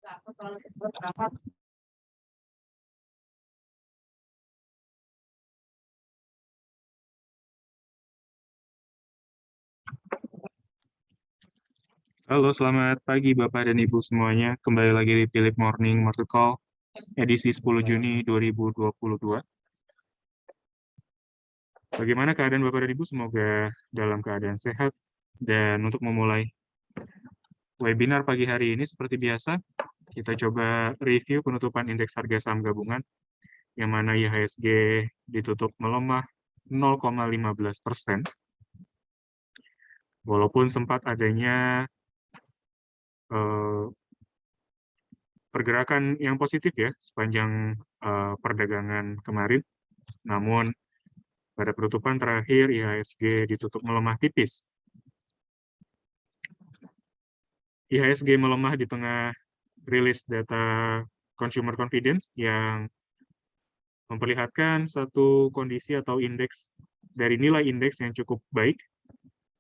Halo, selamat pagi Bapak dan Ibu semuanya. Kembali lagi di Philip Morning Market Call, edisi 10 Juni 2022. Bagaimana keadaan Bapak dan Ibu? Semoga dalam keadaan sehat. Dan untuk memulai webinar pagi hari ini, seperti biasa, kita coba review penutupan indeks harga saham gabungan, yang mana IHSG ditutup melemah 0,15%. Walaupun sempat adanya pergerakan yang positif ya sepanjang perdagangan kemarin, namun pada penutupan terakhir IHSG ditutup melemah tipis. IHSG melemah di tengah rilis data consumer confidence yang memperlihatkan satu kondisi atau indeks dari nilai indeks yang cukup baik,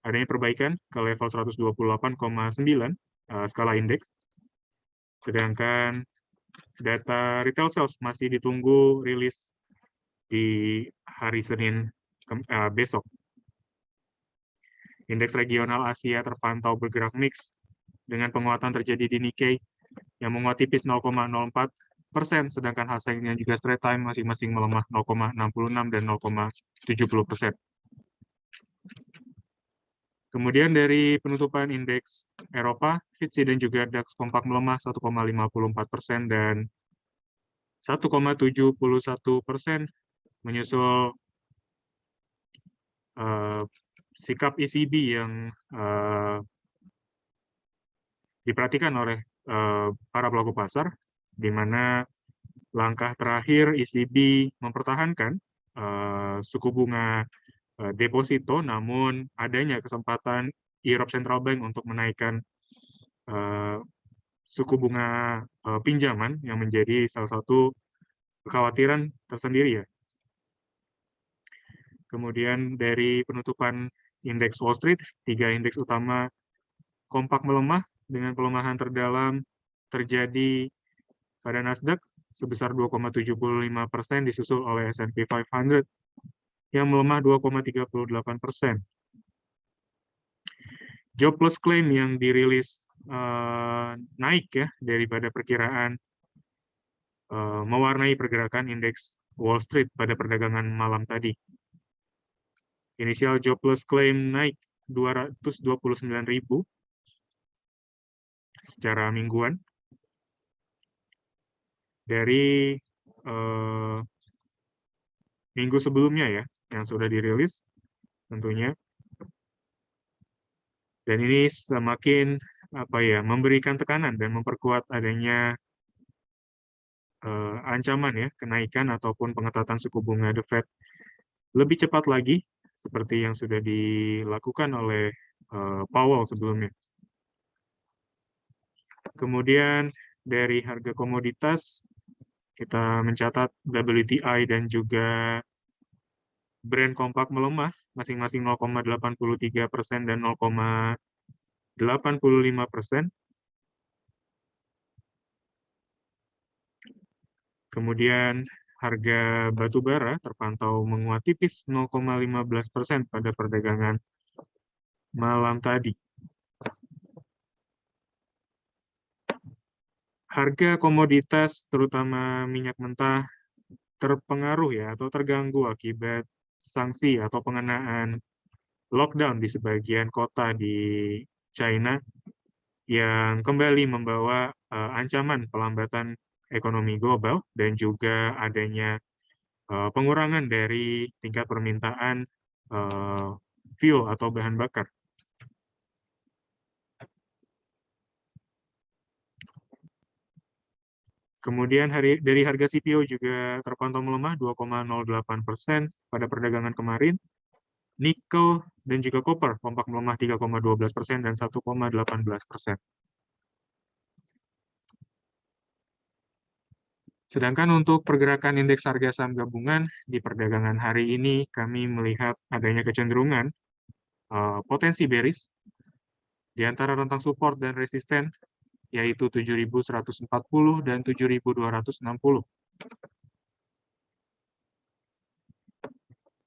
adanya perbaikan ke level 128,9 skala indeks. Sedangkan data retail sales masih ditunggu rilis di hari Senin besok. Indeks regional Asia terpantau bergerak mix dengan penguatan terjadi di Nikkei yang menguat tipis 0,04%, sedangkan Hang Seng yang juga straight time masing-masing melemah 0,66 dan 0,70%. Kemudian dari penutupan indeks Eropa, FTSE dan juga DAX kompak melemah 1,54% dan 1,71%, menyusul sikap ECB yang diperhatikan oleh para pelaku pasar, di mana langkah terakhir ECB mempertahankan suku bunga deposito, namun adanya kesempatan Europe Central Bank untuk menaikkan suku bunga pinjaman yang menjadi salah satu kekhawatiran tersendiri ya. Kemudian dari penutupan indeks Wall Street, 3 indeks utama kompak melemah dengan pelemahan terdalam terjadi pada Nasdaq sebesar 2,75%, disusul oleh S&P 500 yang melemah 2,38%. Jobless claim yang dirilis naik ya daripada perkiraan, mewarnai pergerakan indeks Wall Street pada perdagangan malam tadi. Inisial jobless claim naik 229.000 secara mingguan dari minggu sebelumnya ya, yang sudah dirilis tentunya. Dan ini semakin memberikan tekanan dan memperkuat adanya ancaman ya kenaikan ataupun pengetatan suku bunga The Fed lebih cepat lagi seperti yang sudah dilakukan oleh Powell sebelumnya. Kemudian dari harga komoditas kita mencatat WTI dan juga Brent kompak melemah masing-masing 0,83% dan 0,85%. Kemudian harga batu bara terpantau menguat tipis 0,15% pada perdagangan malam tadi. Harga komoditas terutama minyak mentah terpengaruh ya atau terganggu akibat sanksi atau pengenaan lockdown di sebagian kota di China yang kembali membawa ancaman pelambatan ekonomi global dan juga adanya pengurangan dari tingkat permintaan fuel atau bahan bakar. Kemudian dari harga CPO juga terpantau melemah 2,08% pada perdagangan kemarin. Nikel dan juga koper kompak melemah 3,12% dan 1,18%. Sedangkan untuk pergerakan indeks harga saham gabungan di perdagangan hari ini kami melihat adanya kecenderungan potensi bearish di antara rentang support dan resisten yaitu 7.140 dan 7.260.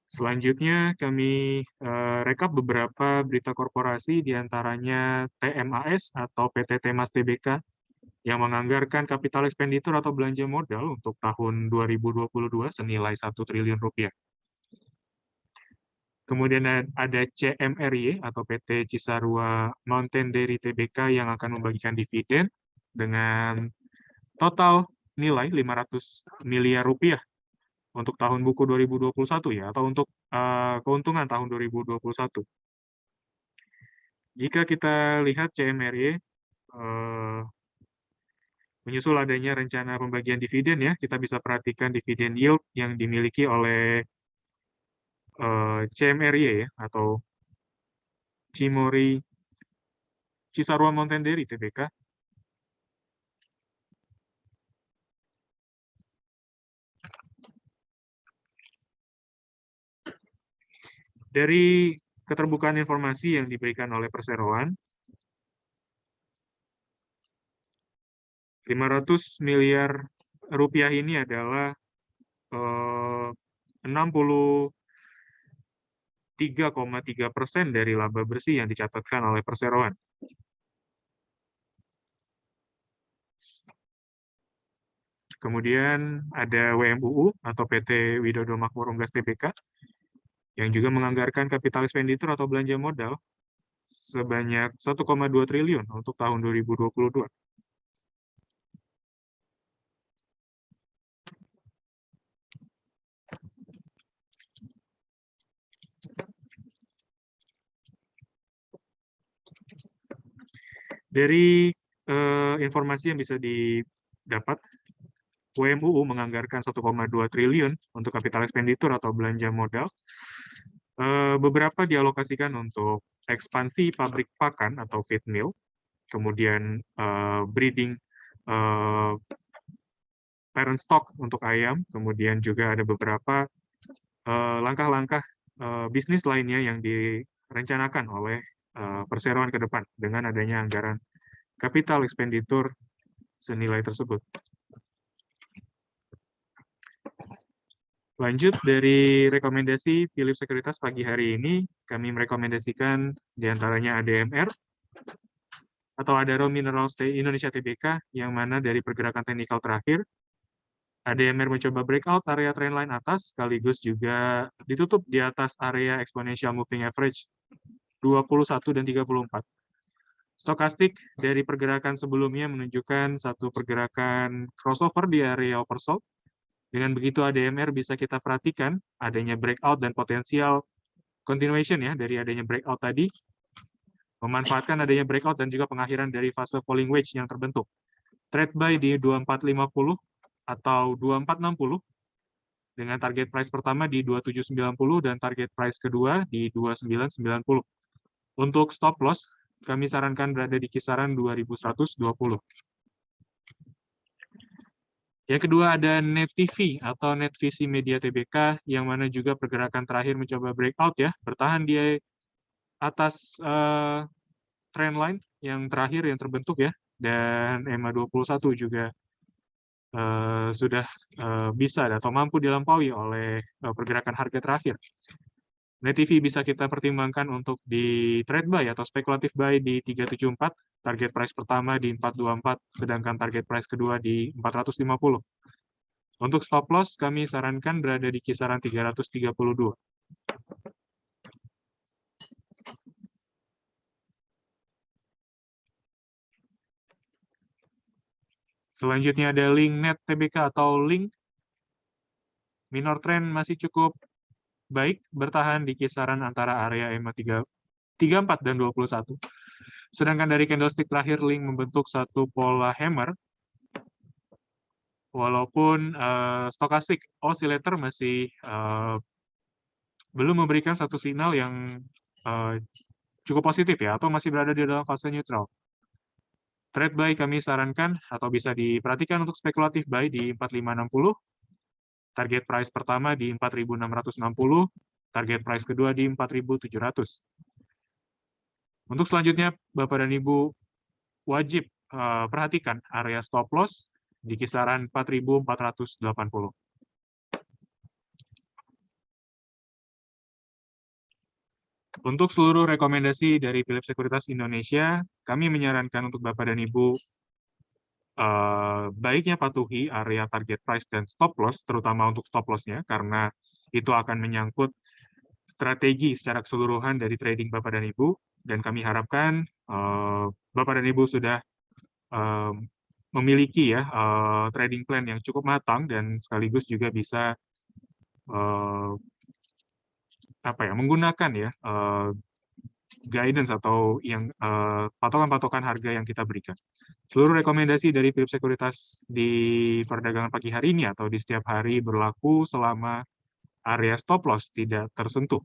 Selanjutnya, kami rekap beberapa berita korporasi, diantaranya TMAS atau PT Temas Tbk, yang menganggarkan capital expenditure atau belanja modal untuk tahun 2022 senilai 1 triliun rupiah. Kemudian ada CMRY atau PT Cisarua Mountain Dairy Tbk yang akan membagikan dividen dengan total nilai 500 miliar rupiah untuk tahun buku 2021 ya, atau untuk keuntungan tahun 2021. Jika kita lihat CMRY menyusul adanya rencana pembagian dividen ya, kita bisa perhatikan dividen yield yang dimiliki oleh CMRY ya, atau Cimory Cisarua Mountain Dairy Tbk. Dari keterbukaan informasi yang diberikan oleh perseroan, 500 miliar rupiah ini adalah 63,3% dari laba bersih yang dicatatkan oleh perseroan. Kemudian ada WMUU atau PT Widodo Makmur Unggas Tbk yang juga menganggarkan capital expenditure atau belanja modal sebanyak 1,2 triliun untuk tahun 2022. Dari informasi yang bisa didapat, WMUU menganggarkan 1,2 triliun untuk capital expenditure atau belanja modal. Beberapa dialokasikan untuk ekspansi pabrik pakan atau feed mill, kemudian breeding parent stock untuk ayam, kemudian juga ada beberapa langkah-langkah bisnis lainnya yang direncanakan oleh perseroan ke depan dengan adanya anggaran capital expenditure senilai tersebut. Lanjut dari rekomendasi Philips Sekuritas pagi hari ini, kami merekomendasikan diantaranya ADMR, atau Adaro Minerals Indonesia Tbk, yang mana dari pergerakan teknikal terakhir, ADMR mencoba breakout area trendline atas, sekaligus juga ditutup di atas area exponential moving average 21 dan 34. Stokastik dari pergerakan sebelumnya menunjukkan satu pergerakan crossover di area oversold. Dengan begitu ADMR bisa kita perhatikan adanya breakout dan potensial continuation ya dari adanya breakout tadi, memanfaatkan adanya breakout dan juga pengakhiran dari fase falling wedge yang terbentuk. Trade buy di 2450 atau 2460 dengan target price pertama di 2790 dan target price kedua di 2990. Untuk stop loss, kami sarankan berada di kisaran 2120. Yang kedua ada Net TV atau Net Visi Media Tbk, yang mana juga pergerakan terakhir mencoba breakout ya, bertahan di atas trendline yang terakhir yang terbentuk ya, dan EMA 21 juga sudah bisa atau mampu dilampaui oleh pergerakan harga terakhir. Net TV bisa kita pertimbangkan untuk di trade buy atau spekulatif buy di 374, target price pertama di 424, sedangkan target price kedua di 450. Untuk stop loss, kami sarankan berada di kisaran 332. Selanjutnya ada Link Net Tbk atau Link. Minor trend masih cukup baik, bertahan di kisaran antara area EMA 34 dan 21. Sedangkan dari candlestick terakhir, Link membentuk satu pola hammer, walaupun stokastik oscillator masih belum memberikan satu sinyal yang cukup positif ya, atau masih berada di dalam fase neutral. Trade buy kami sarankan atau bisa diperhatikan untuk spekulatif buy di 4560, target price pertama di 4660, target price kedua di 4700. Untuk selanjutnya, Bapak dan Ibu wajib perhatikan area stop loss di kisaran 4.480. Untuk seluruh rekomendasi dari Philips Sekuritas Indonesia, kami menyarankan untuk Bapak dan Ibu baiknya patuhi area target price dan stop loss, terutama untuk stop loss-nya, karena itu akan menyangkut strategi secara keseluruhan dari trading Bapak dan Ibu, dan kami harapkan Bapak dan Ibu sudah memiliki ya trading plan yang cukup matang dan sekaligus juga bisa menggunakan ya guidance atau yang patokan-patokan harga yang kita berikan. Seluruh rekomendasi dari Philips Sekuritas di perdagangan pagi hari ini atau di setiap hari berlaku selama area stop loss tidak tersentuh.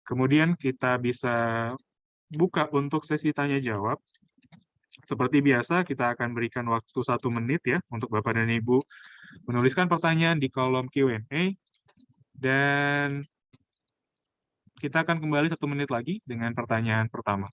Kemudian kita bisa buka untuk sesi tanya jawab. Seperti biasa, kita akan berikan waktu 1 menit ya untuk Bapak dan Ibu menuliskan pertanyaan di kolom Q&A, dan kita akan kembali 1 menit lagi dengan pertanyaan pertama.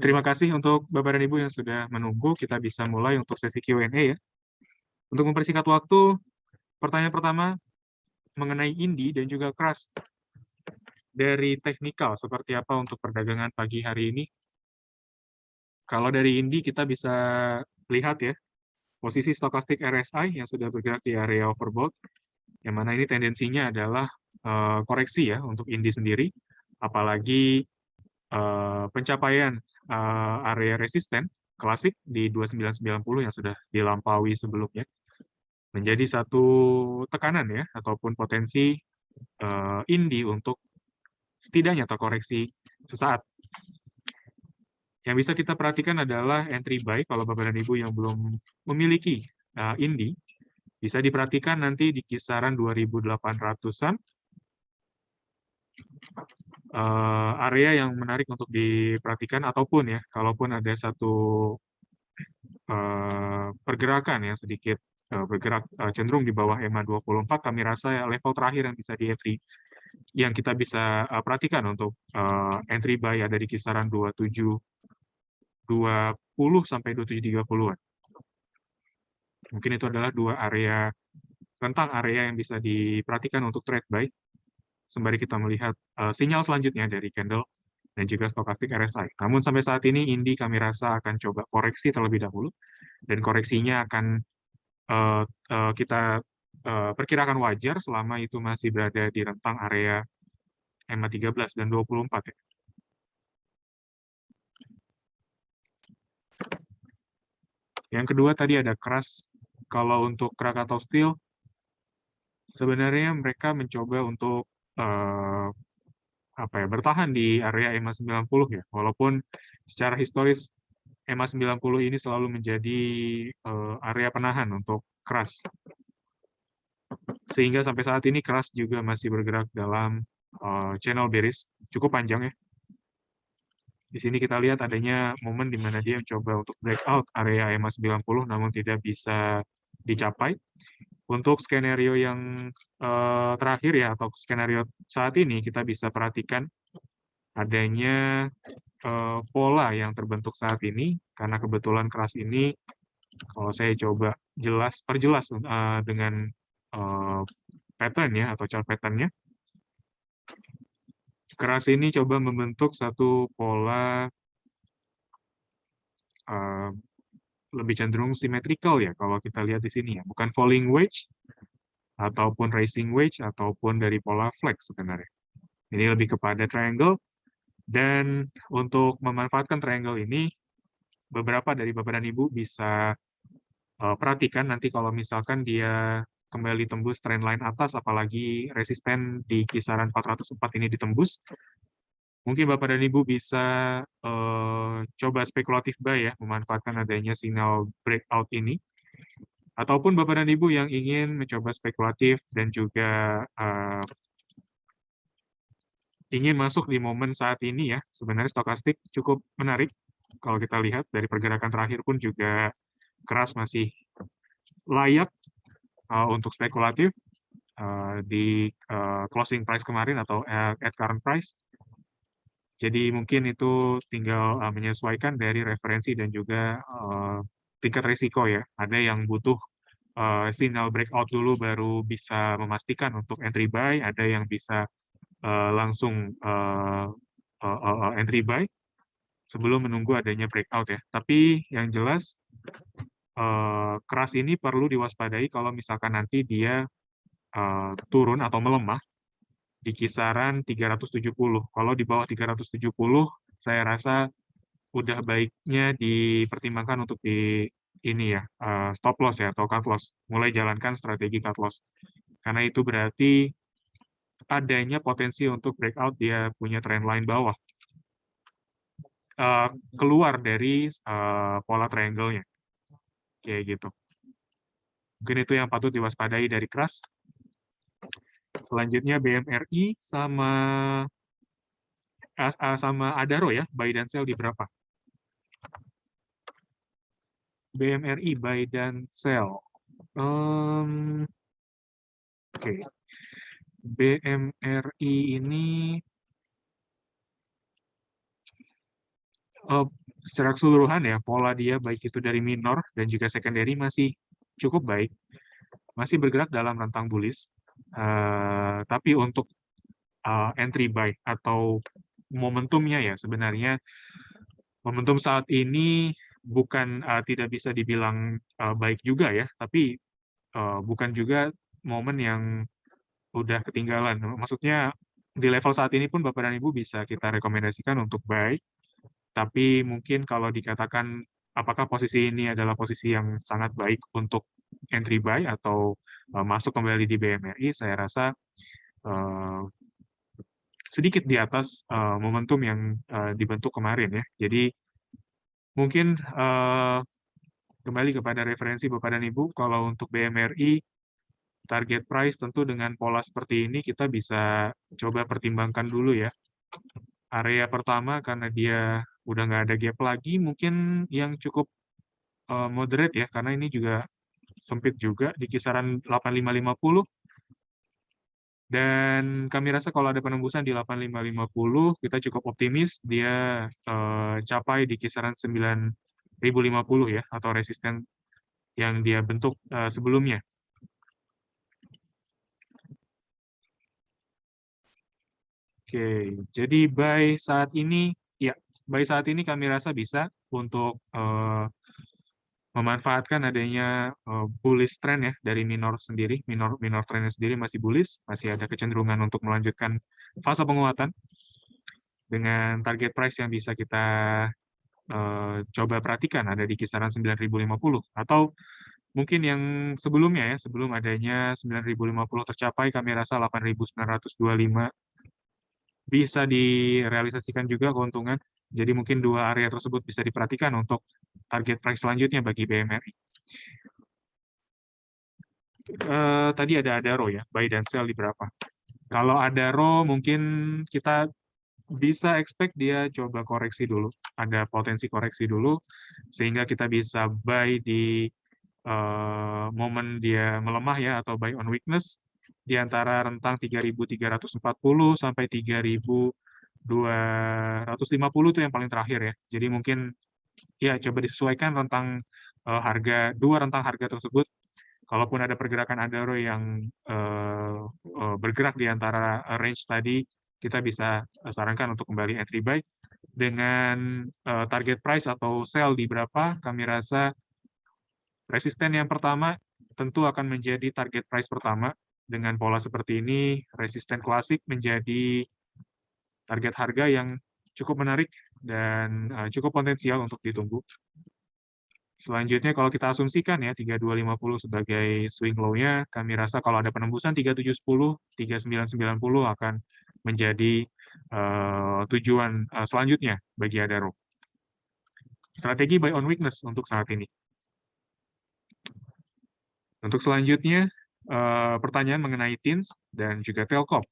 Terima kasih untuk Bapak dan Ibu yang sudah menunggu. Kita bisa mulai untuk sesi Q&A ya. Untuk mempersingkat waktu, pertanyaan pertama mengenai Indi dan juga Crush. Dari teknikal, seperti apa untuk perdagangan pagi hari ini? Kalau dari Indi kita bisa lihat ya, posisi stokastik RSI yang sudah bergerak di area overbought, yang mana ini tendensinya adalah koreksi ya untuk Indi sendiri, apalagi pencapaian area resisten klasik di 2990 yang sudah dilampaui sebelumnya. menjadi satu tekanan ya, ataupun potensi indie untuk setidaknya terkoreksi sesaat. Yang bisa kita perhatikan adalah entry buy kalau Bapak dan Ibu yang belum memiliki indie, bisa diperhatikan nanti di kisaran 2.800-an. Area yang menarik untuk diperhatikan, ataupun ya, kalaupun ada satu pergerakan yang sedikit bergerak cenderung di bawah EMA 24, kami rasa ya, level terakhir yang bisa di entry, yang kita bisa perhatikan untuk entry buy ada di kisaran 27.20 sampai 27.30-an. Mungkin itu adalah dua area, rentang area yang bisa diperhatikan untuk trade buy, sembari kita melihat sinyal selanjutnya dari candle dan juga stokastik RSI. Namun sampai saat ini Indi kami rasa akan coba koreksi terlebih dahulu, dan koreksinya akan kita perkirakan wajar selama itu masih berada di rentang area EMA 13 dan 24 ya. Yang kedua tadi ada keras. Kalau untuk Krakatau Steel, sebenarnya mereka mencoba untuk bertahan di area EMA 90 ya, walaupun secara historis EMA 90 ini selalu menjadi area penahan untuk keras. Sehingga sampai saat ini keras juga masih bergerak dalam channel bearish cukup panjang ya. Di sini kita lihat adanya momen di mana dia mencoba untuk breakout area EMA 90 namun tidak bisa dicapai. Untuk skenario yang terakhir ya, atau skenario saat ini, kita bisa perhatikan adanya pola yang terbentuk saat ini, karena kebetulan keras ini, kalau saya coba perjelas dengan pattern ya, atau chart pattern-nya, keras ini coba membentuk satu pola lebih cenderung symmetrical ya, kalau kita lihat di sini ya, bukan falling wedge, ataupun rising wedge, ataupun dari pola flag sebenarnya. Ini lebih kepada triangle, dan untuk memanfaatkan triangle ini, beberapa dari Bapak dan Ibu bisa perhatikan nanti kalau misalkan dia kembali tembus trendline atas, apalagi resisten di kisaran 404 ini ditembus, mungkin Bapak dan Ibu bisa coba spekulatif buy ya, memanfaatkan adanya sinyal breakout ini. Ataupun Bapak dan Ibu yang ingin mencoba spekulatif dan juga ingin masuk di momen saat ini ya, sebenarnya stokastik cukup menarik. Kalau kita lihat dari pergerakan terakhir pun juga keras masih layak untuk spekulatif di closing price kemarin atau at current price. Jadi mungkin itu tinggal menyesuaikan dari referensi dan juga tingkat risiko ya. Ada yang butuh sinyal breakout dulu baru bisa memastikan untuk entry buy, ada yang bisa langsung entry buy sebelum menunggu adanya breakout ya. Tapi yang jelas keras ini perlu diwaspadai kalau misalkan nanti dia turun atau melemah di kisaran 370. Kalau di bawah 370, saya rasa udah baiknya dipertimbangkan untuk ini ya, stop loss ya, atau cut loss. Mulai jalankan strategi cut loss. Karena itu berarti adanya potensi untuk breakout dia punya trend line bawah. Keluar dari pola triangle-nya. Kayak gitu. Mungkin itu yang patut diwaspadai dari keras. Selanjutnya BMRI sama Adaro ya, buy dan sell di berapa? BMRI buy dan sell. Oke. BMRI ini secara keseluruhan ya, pola dia baik itu dari minor dan juga secondary masih cukup baik. Masih bergerak dalam rentang bullish. Tapi untuk entry buy atau momentumnya ya, sebenarnya momentum saat ini bukan tidak bisa dibilang baik juga ya, tapi bukan juga momen yang udah ketinggalan. Maksudnya di level saat ini pun Bapak dan Ibu bisa kita rekomendasikan untuk buy, tapi mungkin kalau dikatakan apakah posisi ini adalah posisi yang sangat baik untuk entry buy atau masuk kembali di BMRI, saya rasa sedikit di atas momentum yang dibentuk kemarin ya. Jadi mungkin kembali kepada referensi Bapak dan Ibu, kalau untuk BMRI target price tentu dengan pola seperti ini kita bisa coba pertimbangkan dulu ya. Area pertama karena dia udah nggak ada gap lagi, mungkin yang cukup moderate ya, karena ini juga sempit juga di kisaran 8550. Dan kami rasa kalau ada penembusan di 8550, kita cukup optimis dia capai di kisaran 9050 ya, atau resisten yang dia bentuk sebelumnya. Oke, jadi buy saat ini kami rasa bisa untuk memanfaatkan adanya bullish trend ya dari minor sendiri, minor trendnya sendiri masih bullish, masih ada kecenderungan untuk melanjutkan fase penguatan dengan target price yang bisa kita coba perhatikan ada di kisaran 9050 atau mungkin yang sebelumnya ya, sebelum adanya 9050 tercapai, kami rasa 8925 bisa direalisasikan juga keuntungan. Jadi mungkin dua area tersebut bisa diperhatikan untuk target price selanjutnya bagi BMRI. Tadi ada Adaro ya, buy dan sell di berapa. Kalau Adaro mungkin kita bisa expect dia coba koreksi dulu, ada potensi koreksi dulu, sehingga kita bisa buy di momen dia melemah ya, atau buy on weakness, di antara rentang 3.340 sampai 3.250 itu yang paling terakhir ya. Jadi mungkin ya coba disesuaikan rentang dua rentang harga tersebut. Kalaupun ada pergerakan Adaro yang bergerak di antara range tadi, kita bisa sarankan untuk kembali entry buy dengan target price atau sell di berapa. Kami rasa resisten yang pertama tentu akan menjadi target price pertama. Dengan pola seperti ini, resisten klasik menjadi target harga yang cukup menarik dan cukup potensial untuk ditunggu. Selanjutnya kalau kita asumsikan ya 3250 sebagai swing low-nya, kami rasa kalau ada penembusan 3710, 3990 akan menjadi tujuan selanjutnya bagi Adaro. Strategi buy on weakness untuk saat ini. Untuk selanjutnya, pertanyaan mengenai TINS dan juga Telkom.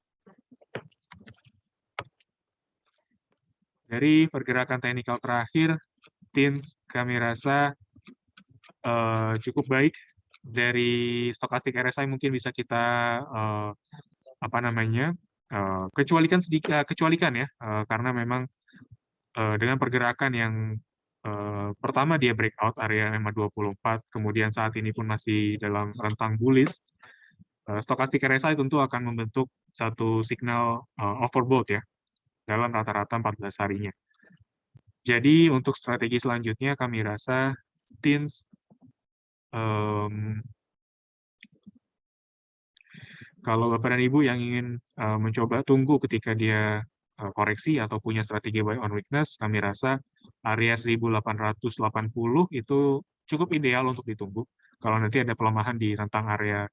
Dari pergerakan teknikal terakhir, TINS kami rasa cukup baik. Dari stokastik RSI mungkin bisa kita kecualikan ya, karena memang dengan pergerakan yang pertama dia breakout area EMA24, kemudian saat ini pun masih dalam rentang bullish, stokastik RSI tentu akan membentuk satu signal overbought ya dalam rata-rata 14 harinya. Jadi untuk strategi selanjutnya kami rasa TINS kalau Bapak dan Ibu yang ingin mencoba tunggu ketika dia koreksi atau punya strategi buy on weakness, kami rasa area 1880 itu cukup ideal untuk ditunggu. Kalau nanti ada pelemahan di rentang area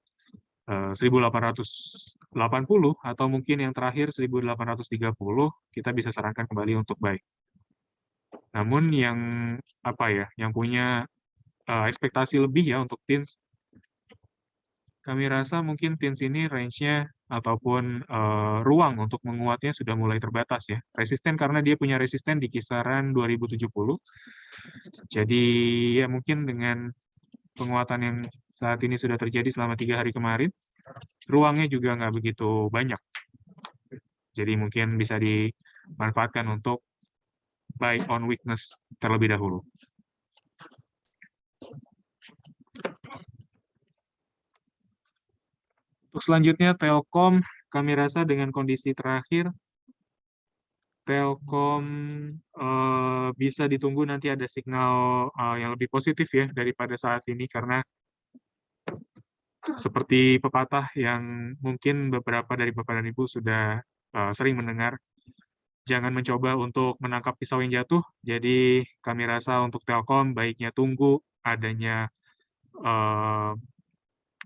1880 atau mungkin yang terakhir 1830, kita bisa sarankan kembali untuk buy. Namun yang yang punya ekspektasi lebih ya untuk TINS, kami rasa mungkin TINS ini range-nya ataupun ruang untuk menguatnya sudah mulai terbatas ya. Resisten karena dia punya resisten di kisaran 2070. Jadi ya mungkin dengan penguatan yang saat ini sudah terjadi selama 3 hari kemarin, ruangnya juga nggak begitu banyak. Jadi mungkin bisa dimanfaatkan untuk buy on weakness terlebih dahulu. Untuk selanjutnya Telkom, kami rasa dengan kondisi terakhir, Telkom bisa ditunggu nanti ada signal yang lebih positif ya daripada saat ini, karena seperti pepatah yang mungkin beberapa dari Bapak dan Ibu sudah sering mendengar, jangan mencoba untuk menangkap pisau yang jatuh. Jadi kami rasa untuk Telkom baiknya tunggu adanya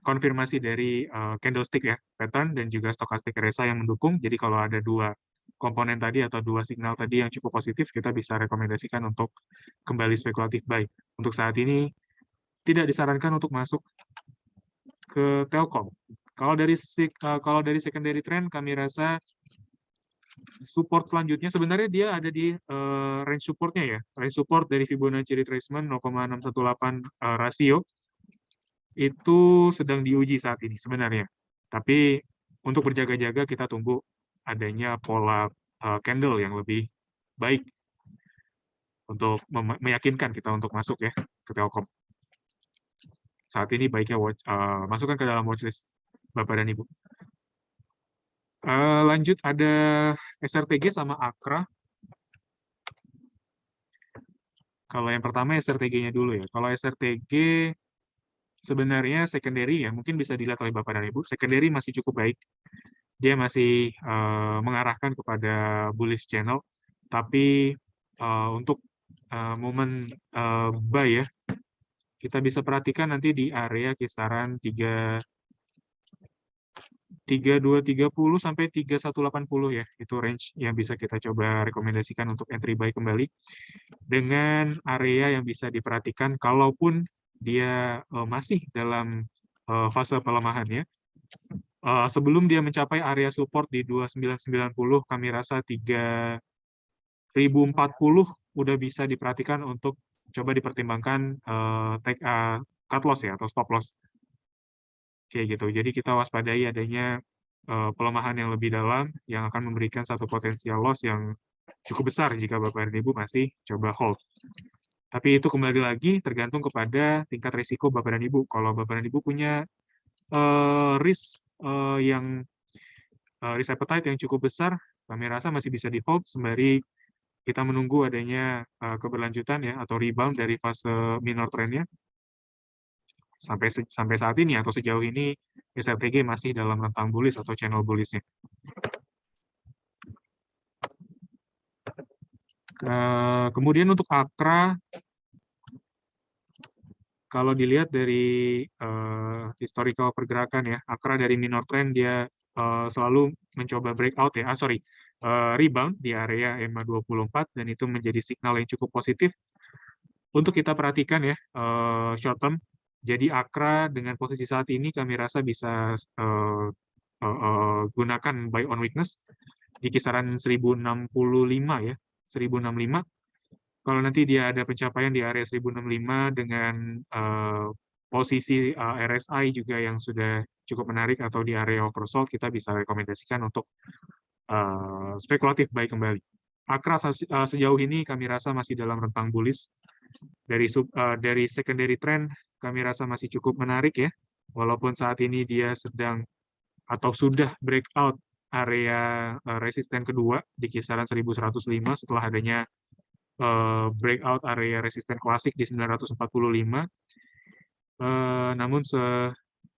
konfirmasi dari candlestick ya, pattern dan juga stochastic RSI yang mendukung. Jadi kalau ada dua komponen tadi atau dua signal tadi yang cukup positif, kita bisa rekomendasikan untuk kembali spekulatif buy. Untuk saat ini tidak disarankan untuk masuk ke Telkom. Kalau dari secondary trend, kami rasa support selanjutnya sebenarnya dia ada di range supportnya ya. Range support dari Fibonacci retracement 0,618 rasio itu sedang diuji saat ini sebenarnya. Tapi untuk berjaga-jaga kita tunggu adanya pola candle yang lebih baik untuk meyakinkan kita untuk masuk ya ke Telkom. Saat ini baiknya masukkan ke dalam watchlist Bapak dan Ibu. Lanjut ada SRTG sama Akra. Kalau yang pertama SRTG-nya dulu ya. Kalau SRTG sebenarnya secondary ya, mungkin bisa dilihat oleh Bapak dan Ibu. Secondary masih cukup baik. Dia masih mengarahkan kepada bullish channel. Tapi untuk momen buy ya, kita bisa perhatikan nanti di area kisaran 3230 sampai 3180 ya. Itu range yang bisa kita coba rekomendasikan untuk entry buy kembali. Dengan area yang bisa diperhatikan kalaupun dia masih dalam fase pelemahan ya. Sebelum dia mencapai area support di 2990, kami rasa 3040 udah bisa diperhatikan untuk coba dipertimbangkan cut loss ya atau stop loss. Kayak gitu. Jadi kita waspadai adanya pelemahan yang lebih dalam yang akan memberikan satu potensial loss yang cukup besar jika Bapak dan Ibu masih coba hold. Tapi itu kembali lagi tergantung kepada tingkat risiko Bapak dan Ibu. Kalau Bapak dan Ibu punya risk risk appetite yang cukup besar, kami rasa masih bisa di hold sembari kita menunggu adanya keberlanjutan ya atau rebound dari fase minor trendnya. Sampai saat ini atau sejauh ini SRTG masih dalam rentang bullish atau channel bullish-nya. Kemudian untuk Akra, kalau dilihat dari historical pergerakan ya, Akra dari minor trend dia selalu mencoba breakout ya, rebound di area EMA 24 dan itu menjadi signal yang cukup positif untuk kita perhatikan ya short term. Jadi Akra dengan posisi saat ini kami rasa bisa gunakan buy on weakness di kisaran 1065 ya, 1065. Kalau nanti dia ada pencapaian di area 1065 dengan posisi RSI juga yang sudah cukup menarik atau di area oversold, kita bisa rekomendasikan untuk spekulatif buy kembali. Akra sejauh ini kami rasa masih dalam rentang bullish. Dari secondary trend kami rasa masih cukup menarik ya, walaupun saat ini dia sedang atau sudah breakout area resisten kedua di kisaran 1105 setelah adanya breakout area resisten klasik di 945. Namun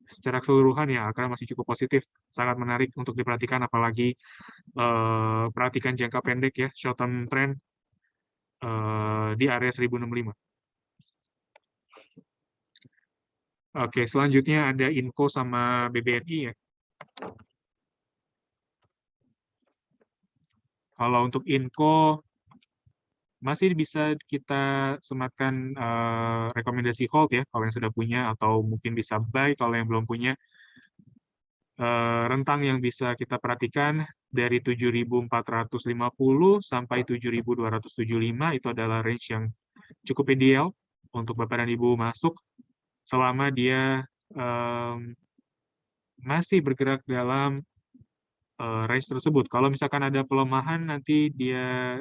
secara keseluruhan ya Akra masih cukup positif, sangat menarik untuk diperhatikan apalagi perhatikan jangka pendek ya, short term trend di area 1065. Oke, selanjutnya ada Inco sama BBRI ya. Kalau untuk Inco masih bisa kita sematkan rekomendasi hold ya kalau yang sudah punya atau mungkin bisa buy kalau yang belum punya. Rentang yang bisa kita perhatikan dari 7.450 sampai 7.275 itu adalah range yang cukup ideal untuk Bapak dan Ibu masuk selama dia masih bergerak dalam range tersebut. Kalau misalkan ada pelemahan nanti dia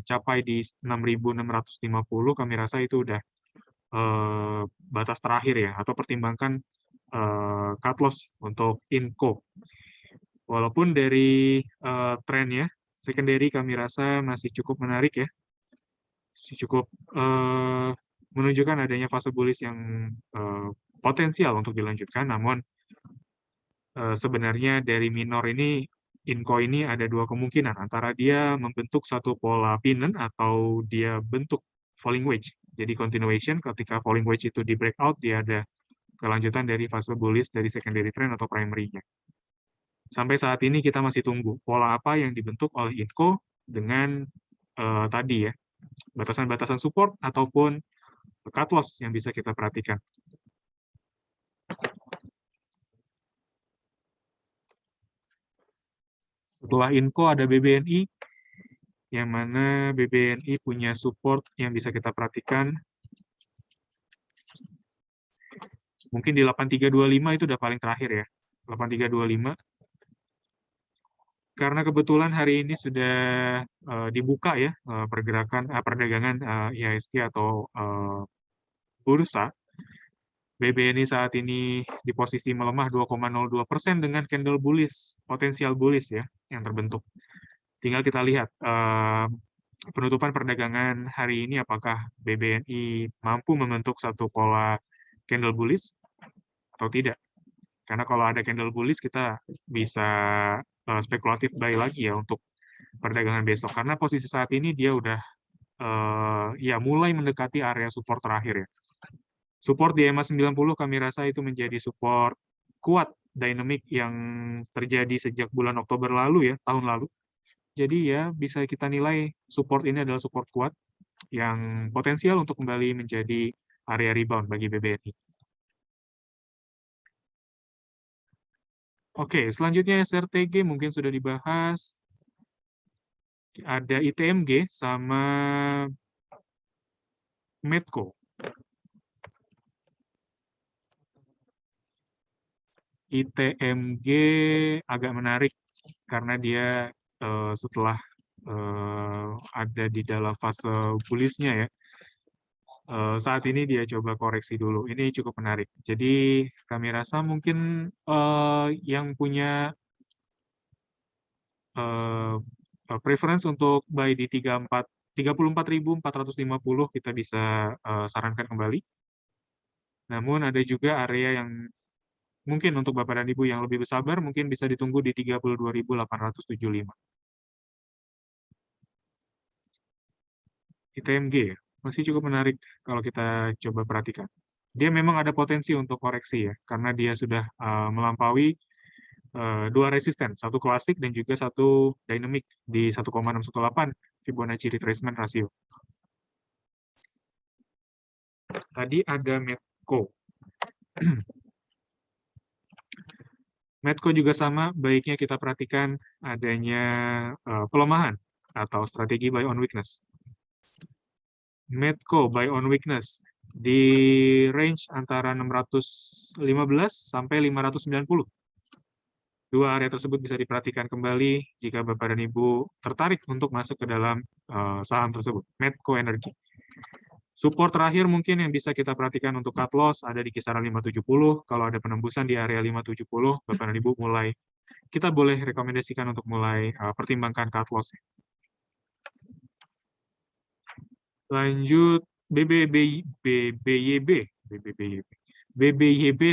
capai di 6.650, kami rasa itu udah batas terakhir ya, atau pertimbangkan cut loss untuk Inco. Walaupun dari trennya, secondary kami rasa masih cukup menarik ya, masih cukup menunjukkan adanya fase bullish yang potensial untuk dilanjutkan, namun sebenarnya dari minor ini, Inco ini ada dua kemungkinan, antara dia membentuk satu pola pivot atau dia bentuk falling wedge. Jadi continuation, ketika falling wedge itu di breakout, dia ada kelanjutan dari fase bullish dari secondary trend atau primary-nya. Sampai saat ini kita masih tunggu pola apa yang dibentuk oleh Inco dengan tadi ya, batasan-batasan support ataupun cut loss yang bisa kita perhatikan. Setelah Inco ada BBNI, yang mana BBNI punya support yang bisa kita perhatikan. Mungkin di 8325 itu udah paling terakhir ya. 8325. Karena kebetulan hari ini sudah dibuka ya perdagangan IHSG atau bursa. BBNI saat ini di posisi melemah 2,02% dengan candle bullish, potensial bullish ya, yang terbentuk. Tinggal kita lihat penutupan perdagangan hari ini apakah BBNI mampu membentuk satu pola candle bullish atau tidak. Karena kalau ada candle bullish kita bisa spekulatif buy lagi ya untuk perdagangan besok. Karena posisi saat ini dia udah ya mulai mendekati area support terakhir ya. Support di EMA 90 kami rasa itu menjadi support kuat dynamic yang terjadi sejak bulan Oktober lalu ya, tahun lalu. Jadi ya bisa kita nilai support ini adalah support kuat yang potensial untuk kembali menjadi area rebound bagi BBNI. Oke, selanjutnya SRTG mungkin sudah dibahas. Ada ITMG sama Medco. ITMG agak menarik karena dia setelah ada di dalam fase bullish-nya ya, saat ini dia coba koreksi dulu. Ini cukup menarik. Jadi kami rasa mungkin yang punya preference untuk buy di 34.450 kita bisa sarankan kembali. Namun ada juga area yang mungkin untuk Bapak dan Ibu yang lebih bersabar, mungkin bisa ditunggu di 32.875. ITMG ya, masih cukup menarik kalau kita coba perhatikan. Dia memang ada potensi untuk koreksi ya, karena dia sudah melampaui dua resisten, satu klasik dan juga satu dynamic di 1,618 Fibonacci retracement ratio. Tadi ada Medco. Medco juga sama, baiknya kita perhatikan adanya pelemahan atau strategi buy on weakness. Medco buy on weakness di range antara 615 sampai 590. Dua area tersebut bisa diperhatikan kembali jika Bapak dan Ibu tertarik untuk masuk ke dalam saham tersebut, Medco Energy. Support terakhir mungkin yang bisa kita perhatikan untuk cut loss ada di kisaran 570. Kalau ada penembusan di area 570, Bapak dan Ibu kita boleh rekomendasikan untuk mulai pertimbangkan cut loss. Lanjut BBYB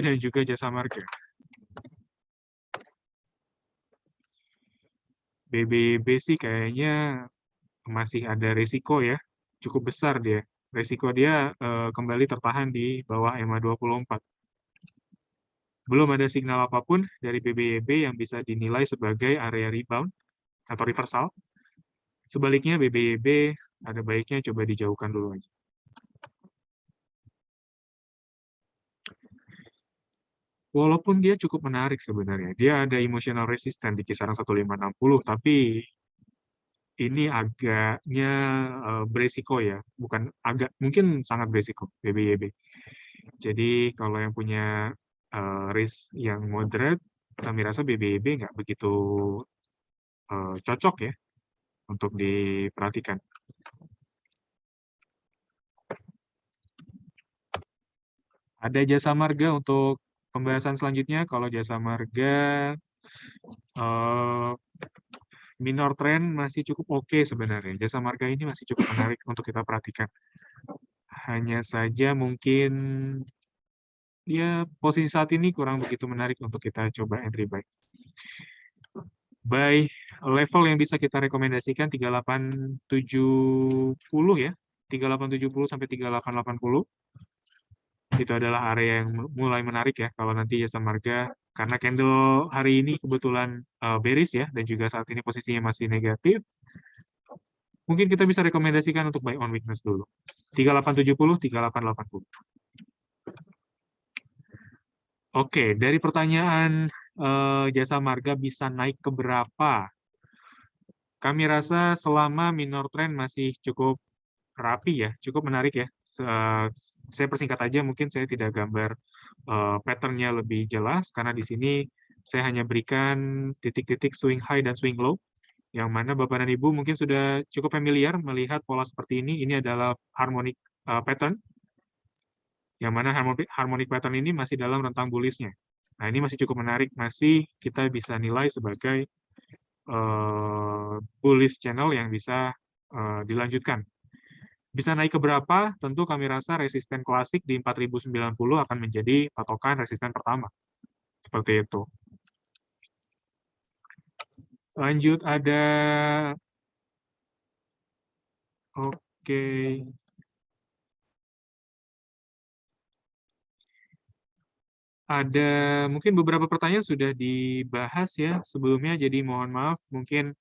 dan juga Jasa Marga. BBYB sih kayaknya masih ada risiko ya, cukup besar dia. Risiko dia kembali tertahan di bawah EMA 24. Belum ada signal apapun dari BBYB yang bisa dinilai sebagai area rebound atau reversal. Sebaliknya BBYB ada baiknya coba dijauhkan dulu aja. Walaupun dia cukup menarik sebenarnya, dia ada emotional resistance di kisaran 1560, tapi ini agaknya beresiko ya, bukan agak, mungkin sangat beresiko BBYB. Jadi kalau yang punya risk yang moderate, kami rasa BBYB nggak begitu cocok ya untuk diperhatikan. Ada Jasa Marga untuk pembahasan selanjutnya. Kalau Jasa Marga minor trend masih cukup oke sebenarnya. Jasa Marga ini masih cukup menarik untuk kita perhatikan. Hanya saja mungkin ya posisi saat ini kurang begitu menarik untuk kita coba entry buy. Buy level yang bisa kita rekomendasikan 3870 ya. 3870 sampai 3880. Itu adalah area yang mulai menarik ya kalau nanti jasa marga, karena candle hari ini kebetulan bearish ya, dan juga saat ini posisinya masih negatif. Mungkin kita bisa rekomendasikan untuk buy on weakness dulu. 3870, 3880. Oke, dari pertanyaan jasa marga bisa naik ke berapa? Kami rasa selama minor trend masih cukup rapi ya, cukup menarik ya. Saya persingkat aja, mungkin saya tidak gambar pattern-nya lebih jelas, karena di sini saya hanya berikan titik-titik swing high dan swing low, yang mana Bapak dan Ibu mungkin sudah cukup familiar melihat pola seperti ini. Ini adalah harmonic pattern, yang mana harmonic pattern ini masih dalam rentang bullish-nya. Nah, ini masih cukup menarik, masih kita bisa nilai sebagai bullish channel yang bisa dilanjutkan. Bisa naik ke berapa? Tentu kami rasa resisten klasik di 4090 akan menjadi patokan resisten pertama. Seperti itu. Lanjut ada... Oke. Ada mungkin beberapa pertanyaan sudah dibahas ya sebelumnya, jadi mohon maaf. Mungkin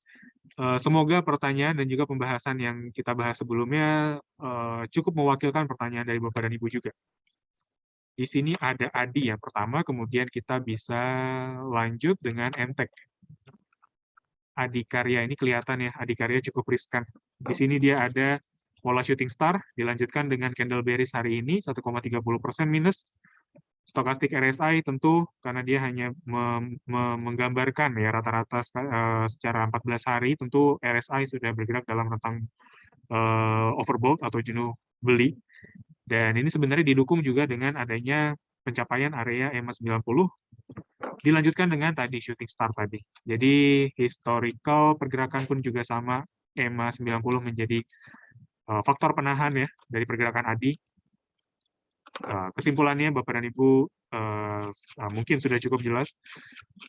semoga pertanyaan dan juga pembahasan yang kita bahas sebelumnya cukup mewakilkan pertanyaan dari Bapak dan Ibu juga. Di sini ada Adi yang pertama, kemudian kita bisa lanjut dengan MTEK. Adikarya ini kelihatan ya, Adikarya cukup riskan. Di sini dia ada pola shooting star, dilanjutkan dengan candle bearish hari ini, 1,30% minus. Stokastik RSI tentu karena dia hanya menggambarkan ya rata-rata secara 14 hari, tentu RSI sudah bergerak dalam rentang overbought atau jenuh beli. Dan ini sebenarnya didukung juga dengan adanya pencapaian area EMA 90, dilanjutkan dengan tadi shooting star tadi. Jadi historical pergerakan pun juga sama, EMA 90 menjadi faktor penahan ya dari pergerakan ADI. Kesimpulannya Bapak dan Ibu mungkin sudah cukup jelas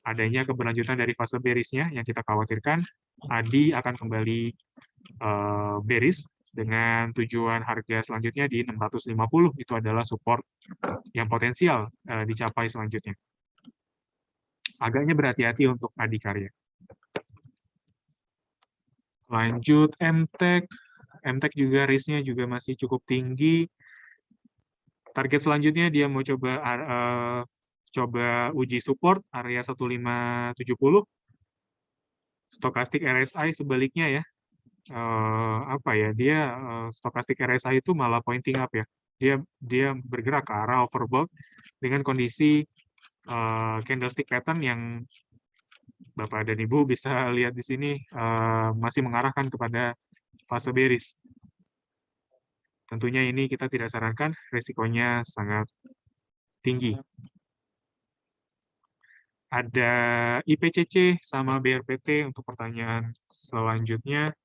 adanya keberlanjutan dari fase bearish-nya yang kita khawatirkan. ADI akan kembali bearish dengan tujuan harga selanjutnya di 650, itu adalah support yang potensial dicapai selanjutnya. Agaknya berhati-hati untuk Adikarya. Lanjut MTEK. MTEK juga risk-nya juga masih cukup tinggi. Target selanjutnya dia mau coba uji support area 1570. Stokastik RSI sebaliknya ya. Dia stokastik RSI itu malah pointing up ya. Dia bergerak ke arah overbought dengan kondisi candlestick pattern yang Bapak dan Ibu bisa lihat di sini masih mengarahkan kepada fase bearish. Tentunya ini kita tidak sarankan, risikonya sangat tinggi. Ada IPCC sama BRPT untuk pertanyaan selanjutnya.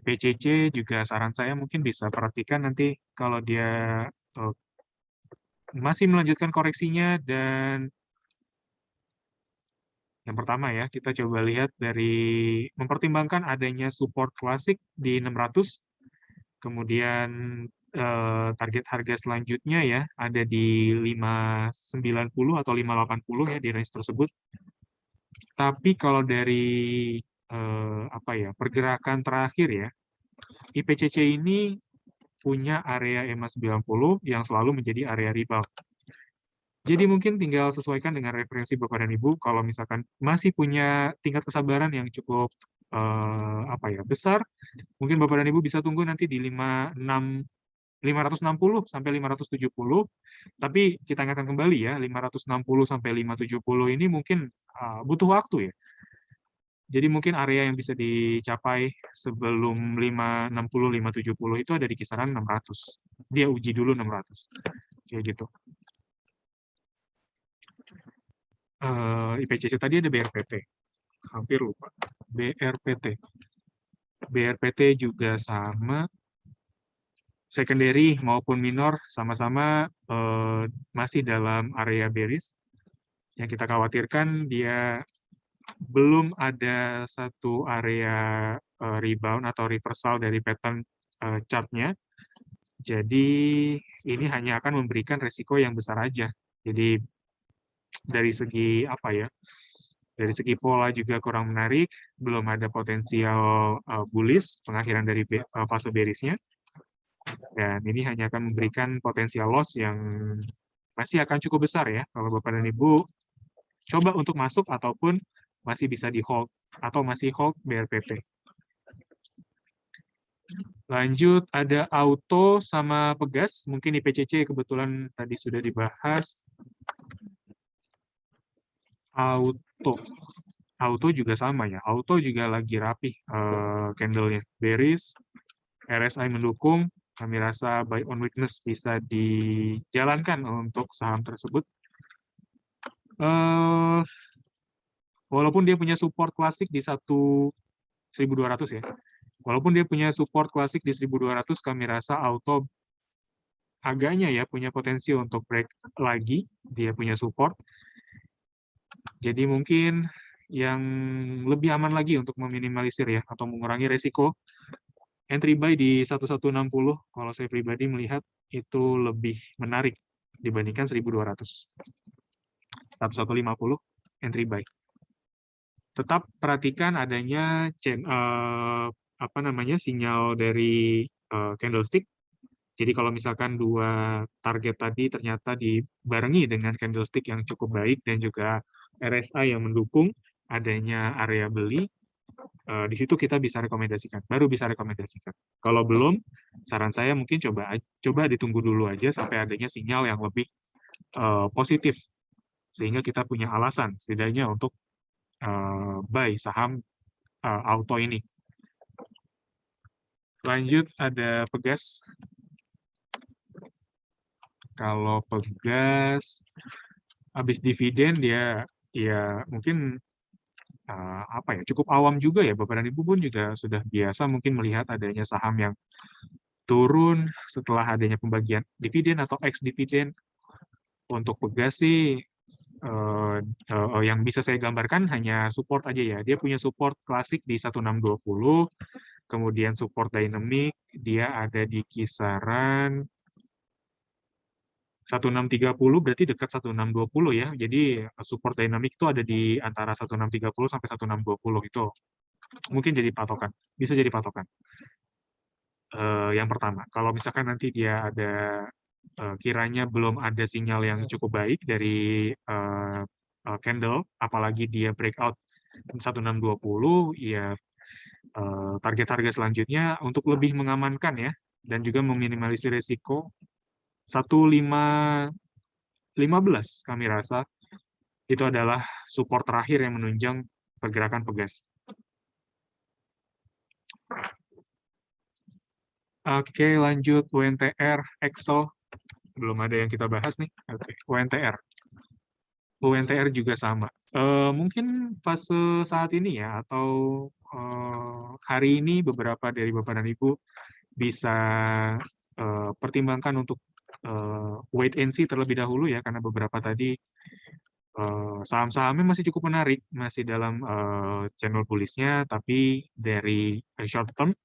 IPCC juga saran saya mungkin bisa perhatikan nanti kalau dia masih melanjutkan koreksinya. Dan yang pertama ya, kita coba lihat dari mempertimbangkan adanya support klasik di 600, kemudian target harga selanjutnya ya ada di 590 atau 580 ya, di range tersebut. Tapi kalau dari pergerakan terakhir ya, IPCC ini punya area EMA 90 yang selalu menjadi area rebound. Jadi mungkin tinggal sesuaikan dengan referensi Bapak dan Ibu. Kalau misalkan masih punya tingkat kesabaran yang cukup besar, mungkin Bapak dan Ibu bisa tunggu nanti di 560 sampai 570. Tapi kita ingatkan kembali ya, 560 sampai 570 ini mungkin butuh waktu ya. Jadi mungkin area yang bisa dicapai sebelum 560, 570 itu ada di kisaran 600. Dia uji dulu 600. Kayak gitu. IPCC tadi ada BRPT. Hampir lupa. BRPT. BRPT juga sama. Secondary maupun minor sama-sama masih dalam area bearish. Yang kita khawatirkan dia belum ada satu area rebound atau reversal dari pattern chart-nya. Jadi ini hanya akan memberikan resiko yang besar aja. Jadi dari segi apa ya? Dari segi pola juga kurang menarik, belum ada potensial bullish pengakhiran dari fase bearish-nya, dan ini hanya akan memberikan potensial loss yang masih akan cukup besar ya kalau Bapak dan Ibu coba untuk masuk ataupun masih bisa di hold atau masih hold BRPT. Lanjut ada auto sama pegas, mungkin IPCC kebetulan tadi sudah dibahas. Auto juga sama ya, auto juga lagi rapih candle-nya. Bearish, RSI mendukung, kami rasa buy on weakness bisa dijalankan untuk saham tersebut. Walaupun dia punya support klasik di 1.200 ya, walaupun dia punya support klasik di 1.200, kami rasa auto agaknya ya punya potensi untuk break lagi, dia punya support. Jadi mungkin yang lebih aman lagi untuk meminimalisir ya, atau mengurangi resiko, entry buy di 1160, kalau saya pribadi melihat itu lebih menarik dibandingkan 1.200. 1150, entry buy. Tetap perhatikan adanya sinyal dari candlestick. Jadi kalau misalkan dua target tadi ternyata dibarengi dengan candlestick yang cukup baik dan juga RSI yang mendukung adanya area beli, di situ kita bisa rekomendasikan, baru bisa rekomendasikan. Kalau belum, saran saya mungkin coba ditunggu dulu aja sampai adanya sinyal yang lebih positif, sehingga kita punya alasan setidaknya untuk buy saham auto ini. Lanjut ada pegas. Kalau pegas habis dividen dia ya mungkin cukup awam juga ya, Bapak dan Ibu pun juga sudah biasa mungkin melihat adanya saham yang turun setelah adanya pembagian dividen atau ex dividen. Untuk pegas sih yang bisa saya gambarkan hanya support aja ya. Dia punya support klasik di 1620, kemudian support dynamic dia ada di kisaran 1630, berarti dekat 1620 ya. Jadi support dynamic itu ada di antara 1630 sampai 1620 itu mungkin jadi patokan, bisa jadi patokan. Yang pertama, kalau misalkan nanti dia ada kiranya belum ada sinyal yang cukup baik dari candle, apalagi dia breakout 1620, ya target-target selanjutnya untuk lebih mengamankan ya, dan juga meminimalisir resiko 1515 kami rasa itu adalah support terakhir yang menunjang pergerakan pegas. Oke, lanjut UNTR, Excel. Belum ada yang kita bahas nih. Oke, UNTR. UNTR juga sama. Mungkin fase saat ini ya, atau hari ini beberapa dari Bapak dan Ibu bisa pertimbangkan untuk wait and see terlebih dahulu ya, karena beberapa tadi saham-sahamnya masih cukup menarik, masih dalam channel bullish-nya, tapi dari short term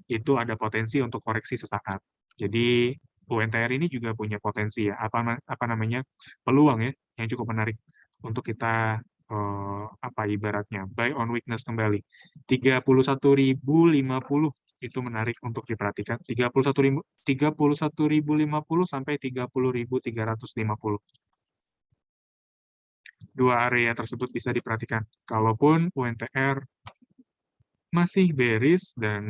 itu ada potensi untuk koreksi sesaat. Jadi UNTR ini juga punya potensi ya, apa namanya, peluang ya yang cukup menarik untuk kita ibaratnya buy on weakness kembali. 31.050 itu menarik untuk diperhatikan. 31.050 sampai 30.350. Dua area tersebut bisa diperhatikan. Kalaupun UNTR masih bearish dan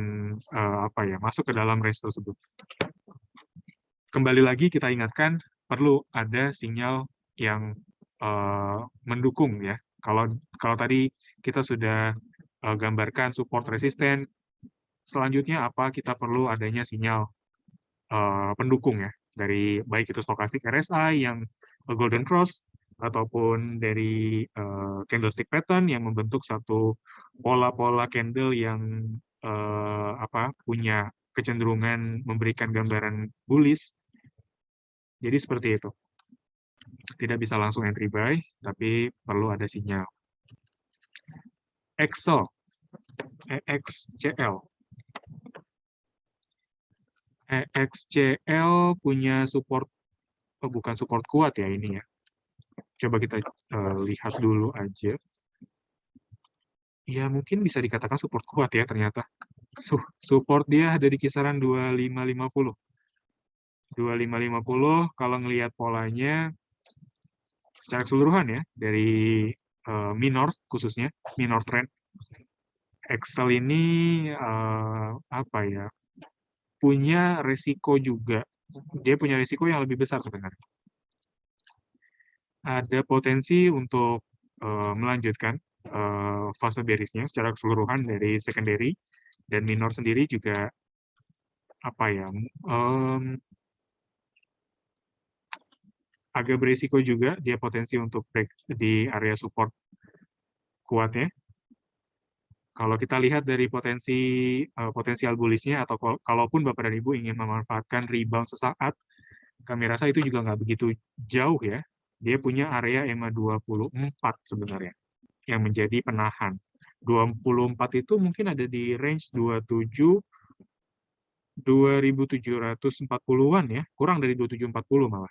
masuk ke dalam range tersebut. Kembali lagi kita ingatkan perlu ada sinyal yang mendukung ya. Kalau tadi kita sudah gambarkan support resisten, selanjutnya apa, kita perlu adanya sinyal pendukung ya, dari baik itu stokastik RSI yang golden cross ataupun dari candlestick pattern yang membentuk satu pola-pola candle yang punya kecenderungan memberikan gambaran bullish. Jadi seperti itu. Tidak bisa langsung entry buy, tapi perlu ada sinyal. EXL, EXCL. EXCL punya support, bukan support kuat ya ini ya. Coba kita lihat dulu aja. Ya mungkin bisa dikatakan support kuat ya ternyata. Support dia ada di kisaran 2550. 2550 kalau ngelihat polanya secara keseluruhan ya, dari minor khususnya, minor trend. Excel ini apa ya, punya resiko juga. Dia punya resiko yang lebih besar sebenarnya. Ada potensi untuk melanjutkan fase bearisnya secara keseluruhan dari secondary, dan minor sendiri juga apa ya, agak berisiko juga dia potensi untuk break di area support kuatnya. Kalau kita lihat dari potensial bullish-nya, atau kalaupun Bapak dan Ibu ingin memanfaatkan rebound sesaat, kami rasa itu juga nggak begitu jauh ya. Dia punya area EMA 24 sebenarnya, yang menjadi penahan. 24 itu mungkin ada di range 2740-an ya, kurang dari 2740 malah.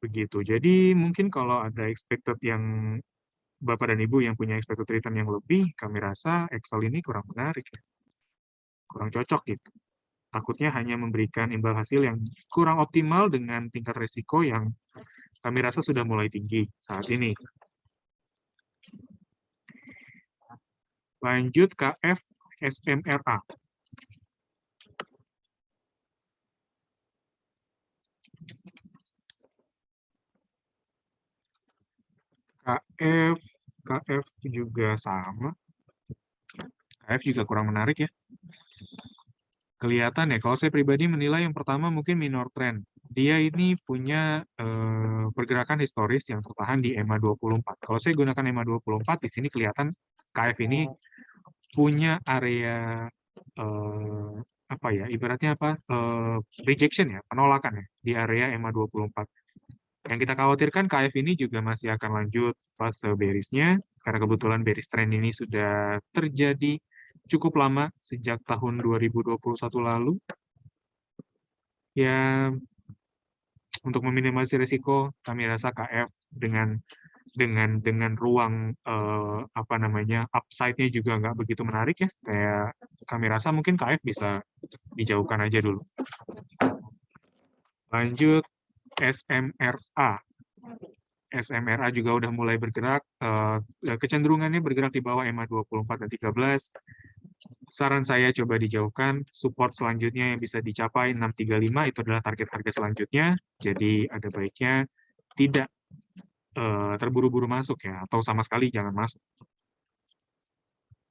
Begitu. Jadi mungkin kalau ada expected yang Bapak dan Ibu yang punya expected return yang lebih, kami rasa Excel ini kurang menarik ya. Kurang cocok gitu. Takutnya hanya memberikan imbal hasil yang kurang optimal dengan tingkat risiko yang kami rasa sudah mulai tinggi saat ini. Lanjut KF SMRA. KF juga sama. KF juga kurang menarik ya. Kelihatan ya, kalau saya pribadi menilai yang pertama mungkin minor trend. Dia ini punya pergerakan historis yang tertahan di EMA 24. Kalau saya gunakan EMA 24, di sini kelihatan KF ini punya area apa ya, ibaratnya apa, rejection ya, penolakan ya, di area EMA 24. Yang kita khawatirkan KF ini juga masih akan lanjut fase bearish-nya, karena kebetulan bearish trend ini sudah terjadi cukup lama sejak tahun 2021 lalu. Ya, untuk meminimalisir risiko, kami rasa KF dengan ruang apa namanya, upside-nya juga nggak begitu menarik ya. Kayak kami rasa mungkin KF bisa dijauhkan aja dulu. Lanjut SMRA. SMRA juga udah mulai bergerak, kecenderungannya bergerak di bawah EMA 24 dan 13. Saran saya coba dijauhkan, support selanjutnya yang bisa dicapai 635 itu adalah target harga selanjutnya, jadi ada baiknya tidak terburu-buru masuk ya, atau sama sekali jangan masuk.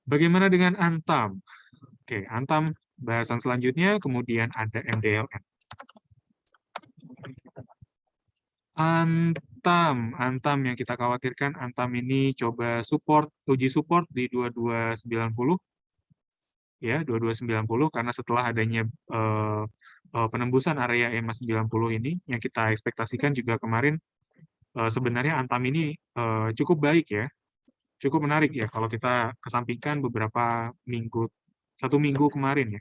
Bagaimana dengan Antam? Oke, Antam bahasan selanjutnya, kemudian ada MDLN. Antam yang kita khawatirkan, Antam ini coba uji support di 2290. Ya, 2290, karena setelah adanya penembusan area EMA 90 ini, yang kita ekspektasikan juga kemarin, sebenarnya Antam ini cukup baik ya, cukup menarik ya, kalau kita kesampingkan beberapa minggu, 1 minggu kemarin ya.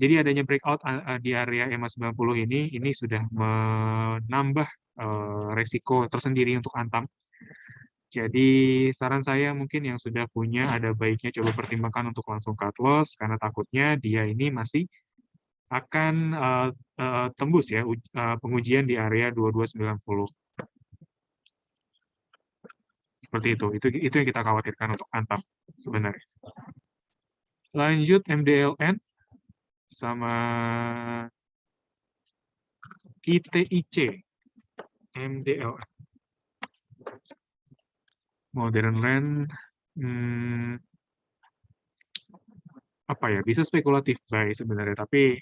Jadi adanya breakout di area EMA 90 ini sudah menambah resiko tersendiri untuk Antam. Jadi saran saya mungkin yang sudah punya ada baiknya coba pertimbangkan untuk langsung cut loss, karena takutnya dia ini masih akan tembus ya pengujian di area 2290. Seperti itu yang kita khawatirkan untuk Antam sebenarnya. Lanjut MDLN sama ITIC. MDLN. Modern Land, apa ya, bisa spekulatif buy sebenarnya, tapi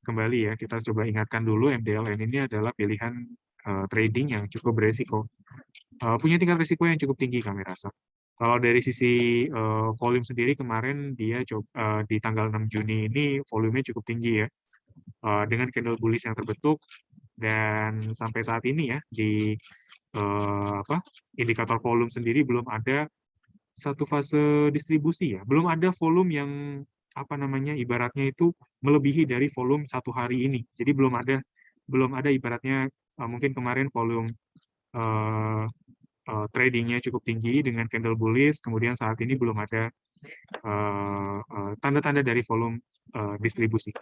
kembali ya, kita coba ingatkan dulu MDLN ini adalah pilihan trading yang cukup beresiko. Punya tingkat risiko yang cukup tinggi kami rasa. Kalau dari sisi volume sendiri, kemarin dia di tanggal 6 Juni ini volumenya cukup tinggi ya, dengan candle bullish yang terbentuk, dan sampai saat ini ya di indikator volume sendiri belum ada satu fase distribusi ya, belum ada volume yang apa namanya, ibaratnya itu melebihi dari volume satu hari ini. Jadi belum ada ibaratnya mungkin kemarin volume tradingnya cukup tinggi dengan candle bullish, kemudian saat ini belum ada tanda-tanda dari volume distribusi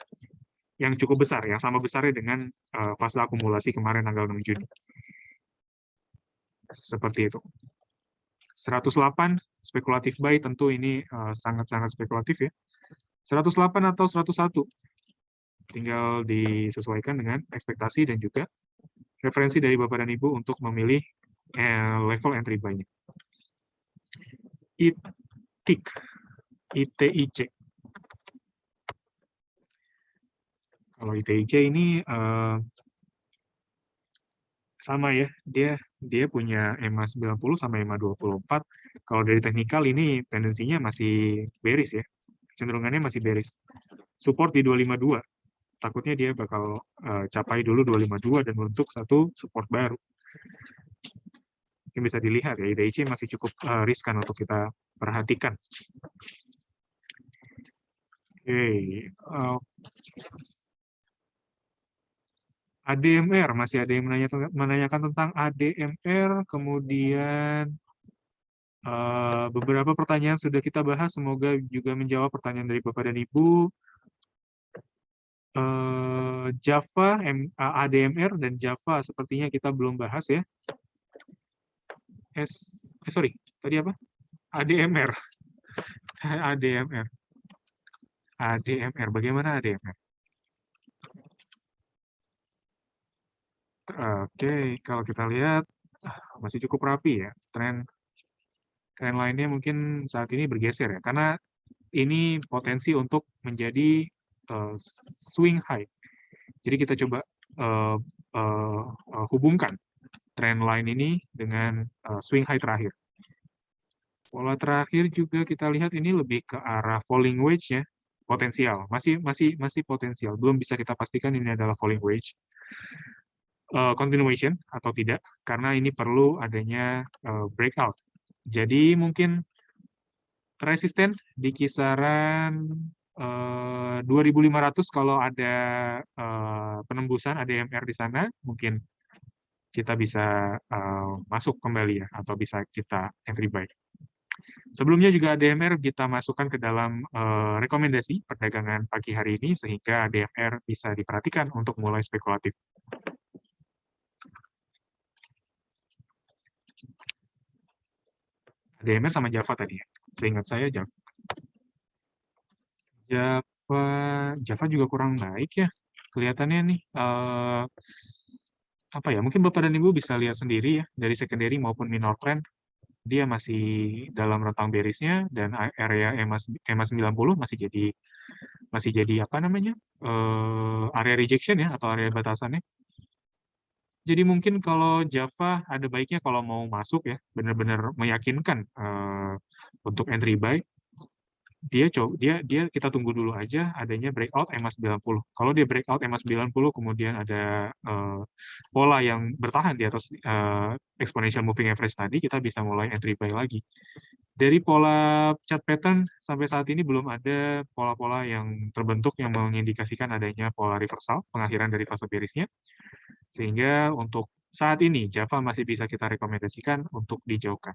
yang cukup besar, yang sama besarnya dengan fase akumulasi kemarin tanggal 6 Juni. Seperti itu. 108 spekulatif buy, tentu ini sangat-sangat spekulatif ya. 108 atau 101 tinggal disesuaikan dengan ekspektasi dan juga referensi dari Bapak dan Ibu untuk memilih level entry buy-nya. ITIC, ITIC. Kalau ITIC ini sama ya, dia punya EMA 90 sama EMA 24. Kalau dari teknikal ini tendensinya masih bearish ya, cenderungannya masih bearish. Support di 252, takutnya dia bakal capai dulu 252 dan bentuk satu support baru. Mungkin bisa dilihat ya, ITIC masih cukup riskan untuk kita perhatikan. Oke, ADMR, masih ada yang menanyakan tentang ADMR, kemudian beberapa pertanyaan sudah kita bahas, semoga juga menjawab pertanyaan dari Bapak dan Ibu. Java, ADMR, dan Java sepertinya kita belum bahas ya. Sorry, tadi apa? ADMR. ADMR. ADMR, bagaimana ADMR? Oke, kalau kita lihat masih cukup rapi ya. Tren lainnya mungkin saat ini bergeser ya, karena ini potensi untuk menjadi swing high. Jadi kita coba hubungkan trend line ini dengan swing high terakhir. Pola terakhir juga kita lihat ini lebih ke arah falling wedge ya, potensial, masih potensial. Belum bisa kita pastikan ini adalah falling wedge. Continuation atau tidak, karena ini perlu adanya breakout. Jadi mungkin resisten di kisaran 2.500 kalau ada penembusan ADMR di sana, mungkin kita bisa masuk kembali ya, atau bisa kita entry buy. Sebelumnya juga ADMR kita masukkan ke dalam rekomendasi perdagangan pagi hari ini, sehingga ADMR bisa diperhatikan untuk mulai spekulatif. ADMR sama Java tadi ya, seingat saya Java. Java juga kurang baik ya, kelihatannya nih. Apa ya, mungkin Bapak dan Ibu bisa lihat sendiri ya, dari secondary maupun minor trend, dia masih dalam rentang bearish-nya, dan area EMA 90 masih jadi apa namanya, area rejection ya, atau area batasannya. Jadi mungkin kalau Java ada baiknya kalau mau masuk ya, benar-benar meyakinkan untuk entry buy, dia kita tunggu dulu aja adanya breakout EMA 90. Kalau dia breakout EMA 90 kemudian ada pola yang bertahan di atas exponential moving average tadi, kita bisa mulai entry buy lagi. Dari pola chart pattern sampai saat ini belum ada pola-pola yang terbentuk yang mengindikasikan adanya pola reversal, pengakhiran dari fase bearish-nya. Sehingga untuk saat ini Java masih bisa kita rekomendasikan untuk dijauhkan.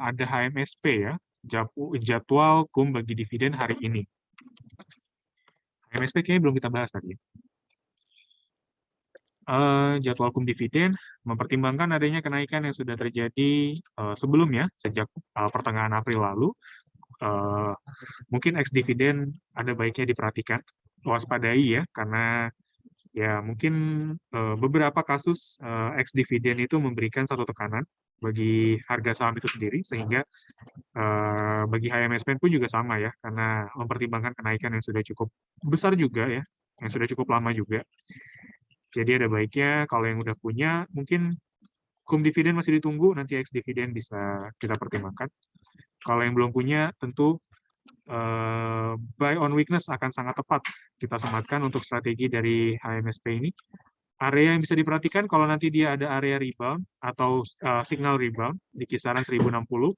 Ada HMSP ya, jadwal KUM bagi dividen hari ini. HMSP kayaknya belum kita bahas tadi. Jadwal KUM dividen mempertimbangkan adanya kenaikan yang sudah terjadi sebelumnya, sejak pertengahan April lalu. Mungkin ex dividen ada baiknya diperhatikan, waspadai ya, karena ya mungkin beberapa kasus ex dividen itu memberikan satu tekanan bagi harga saham itu sendiri, sehingga bagi HMSP pun juga sama ya, karena mempertimbangkan kenaikan yang sudah cukup besar juga ya, yang sudah cukup lama juga. Jadi ada baiknya kalau yang udah punya, mungkin KUM dividen masih ditunggu, nanti ex dividen bisa kita pertimbangkan. Kalau yang belum punya, tentu buy on weakness akan sangat tepat kita sematkan untuk strategi dari HMSP ini. Area yang bisa diperhatikan kalau nanti dia ada area rebound atau signal rebound di kisaran 1060.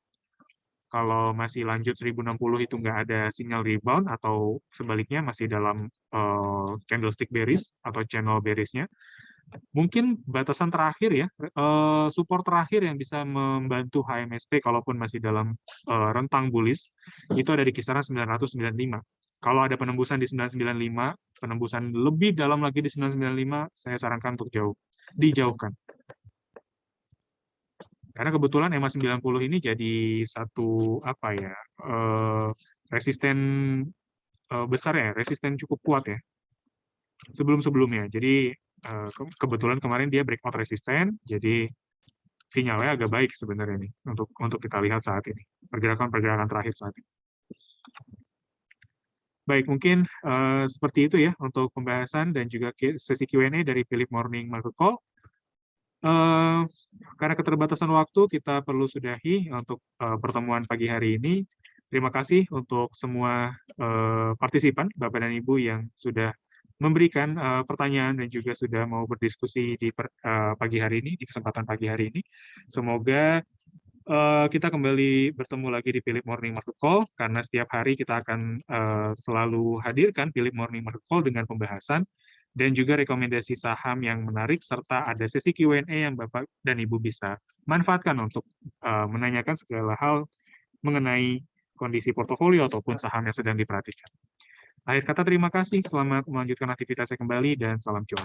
Kalau masih lanjut 1060 itu nggak ada signal rebound atau sebaliknya masih dalam candlestick bearish atau channel bearish-nya. Mungkin batasan terakhir ya, support terakhir yang bisa membantu HMSP kalaupun masih dalam rentang bullish, itu ada di kisaran 995. Kalau ada penembusan di 995, penembusan lebih dalam lagi di 995, saya sarankan untuk dijauhkan. Karena kebetulan EMA 90 ini jadi satu apa ya, resisten besar ya, resisten cukup kuat ya sebelum-sebelumnya. Jadi kebetulan kemarin dia breakout resisten, jadi sinyalnya agak baik sebenarnya nih untuk kita lihat saat ini, pergerakan terakhir saat ini. Baik, mungkin seperti itu ya untuk pembahasan dan juga sesi Q&A dari Philip Morning Market Call. Karena keterbatasan waktu, kita perlu sudahi untuk pertemuan pagi hari ini. Terima kasih untuk semua partisipan, Bapak dan Ibu yang sudah memberikan pertanyaan dan juga sudah mau berdiskusi di pagi hari ini, di kesempatan pagi hari ini. Semoga kita kembali bertemu lagi di Philip Morning Market Call, karena setiap hari kita akan selalu hadirkan Philip Morning Market Call dengan pembahasan dan juga rekomendasi saham yang menarik, serta ada sesi Q&A yang Bapak dan Ibu bisa manfaatkan untuk menanyakan segala hal mengenai kondisi portofolio ataupun saham yang sedang diperhatikan. Akhir kata, terima kasih, selamat melanjutkan aktivitasnya kembali, dan salam cuan.